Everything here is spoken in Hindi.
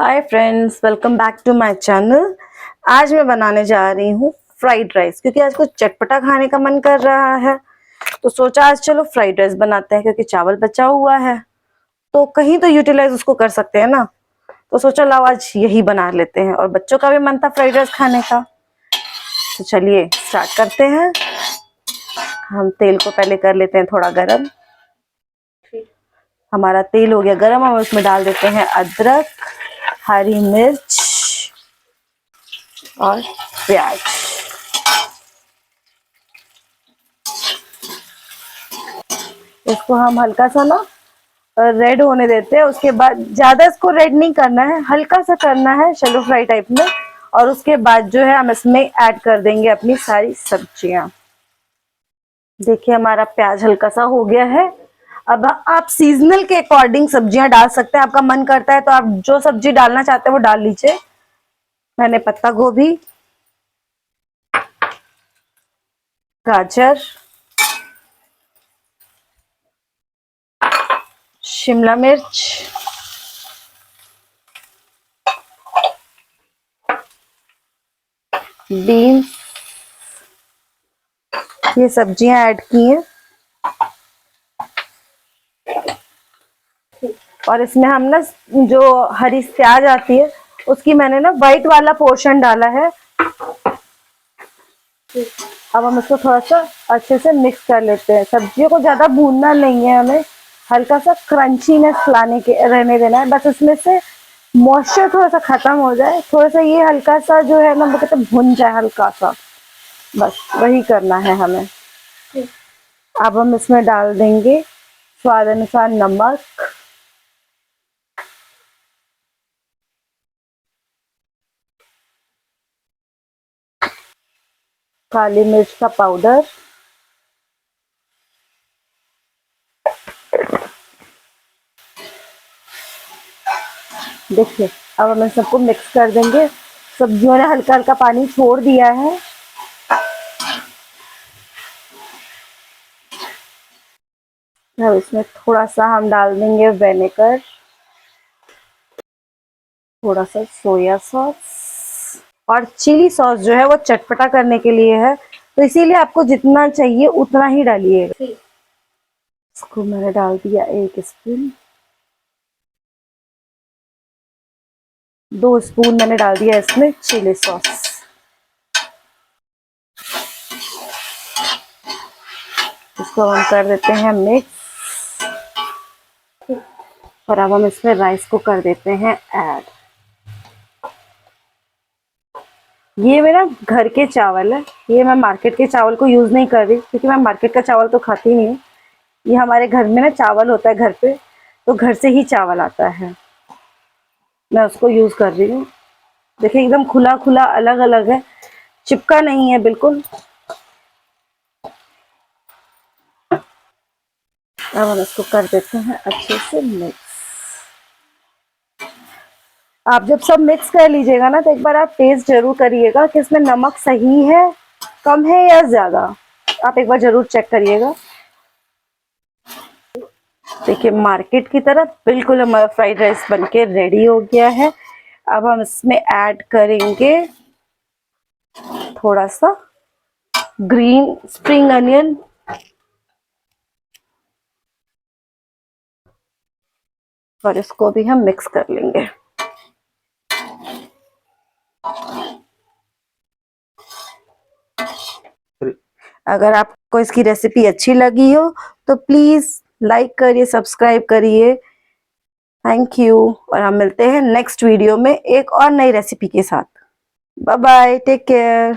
Hi friends, welcome back to my channel. आज मैं बनाने जा रही हूँ फ्राइड राइस, क्योंकि आज कुछ चटपटा खाने का मन कर रहा है। तो सोचा आज चलो फ्राइड राइस बनाते हैं, क्योंकि चावल बचा हुआ है तो कहीं तो यूटिलाइज उसको कर सकते हैं ना। तो सोचा लाओ आज यही बना लेते हैं, और बच्चों का भी मन था फ्राइड राइस खाने का। तो चलिए स्टार्ट करते हैं। हम तेल को पहले कर लेते हैं थोड़ा गरम। हमारा तेल हो गया गरम, हम उसमें डाल देते हैं अदरक, हरी मिर्च और प्याज। इसको हम हल्का सा ना रेड होने देते हैं। उसके बाद ज्यादा इसको रेड नहीं करना है, हल्का सा करना है शैलो फ्राई टाइप में। और उसके बाद जो है हम इसमें ऐड कर देंगे अपनी सारी सब्जियां। देखिए हमारा प्याज हल्का सा हो गया है। अब आप सीजनल के अकॉर्डिंग सब्जियां डाल सकते हैं। आपका मन करता है तो आप जो सब्जी डालना चाहते हैं वो डाल लीजिए। मैंने पत्ता गोभी, गाजर, शिमला मिर्च, बीन्स, ये सब्जियां ऐड की हैं। और इसमें हम ना जो हरी प्याज आती है उसकी मैंने ना व्हाइट वाला पोर्शन डाला है। अब हम इसको थोड़ा सा अच्छे से मिक्स कर लेते हैं। सब्जियों को ज्यादा भूनना नहीं है, हमें हल्का सा क्रंचीनेस लाने के रहने देना है। बस इसमें से मॉइस्चर थोड़ा सा खत्म हो जाए, थोड़ा सा ये हल्का सा जो है ना वो कहते भुन जाए हल्का सा, बस वही करना है हमें। अब हम इसमें डाल देंगे स्वाद अनुसार नमक, काली मिर्च का पाउडर, देखिए अब हम इन सबको मिक्स कर देंगे। सब्जियों ने हल्का हल्का पानी छोड़ दिया है। अब इसमें थोड़ा सा हम डाल देंगे विनेगर, थोड़ा सा सोया सॉस, और चिली सॉस जो है वो चटपटा करने के लिए है, तो इसीलिए आपको जितना चाहिए उतना ही डालिएगा। इसको मैंने डाल दिया 1 स्पून, 2 स्पून मैंने डाल दिया इसमें चिली सॉस। इसको हम कर देते हैं मिक्स, और अब हम इसमें राइस को कर देते हैं ऐड। ये मेरा घर के चावल है, ये मैं मार्केट के चावल को यूज नहीं कर रही, क्योंकि मैं मार्केट का चावल तो खाती नहीं हूँ। ये हमारे घर में ना चावल होता है घर पे, तो घर से ही चावल आता है, मैं उसको यूज कर रही हूँ। देखिए एकदम खुला खुला अलग अलग है, चिपका नहीं है बिल्कुल। अब हम इसको कर देते हैं अच्छे से मिक्स। आप जब सब मिक्स कर लीजिएगा ना तो एक बार आप टेस्ट जरूर करिएगा कि इसमें नमक सही है, कम है या ज्यादा। आप एक बार जरूर चेक करिएगा। देखिए मार्केट की तरह बिल्कुल हमारा फ्राइड राइस बनके रेडी हो गया है। अब हम इसमें ऐड करेंगे थोड़ा सा ग्रीन स्प्रिंग अनियन, और इसको भी हम मिक्स कर लेंगे। अगर आपको इसकी रेसिपी अच्छी लगी हो तो प्लीज लाइक करिए, सब्सक्राइब करिए। थैंक यू, और हम मिलते हैं नेक्स्ट वीडियो में एक और नई रेसिपी के साथ। Bye bye, take care.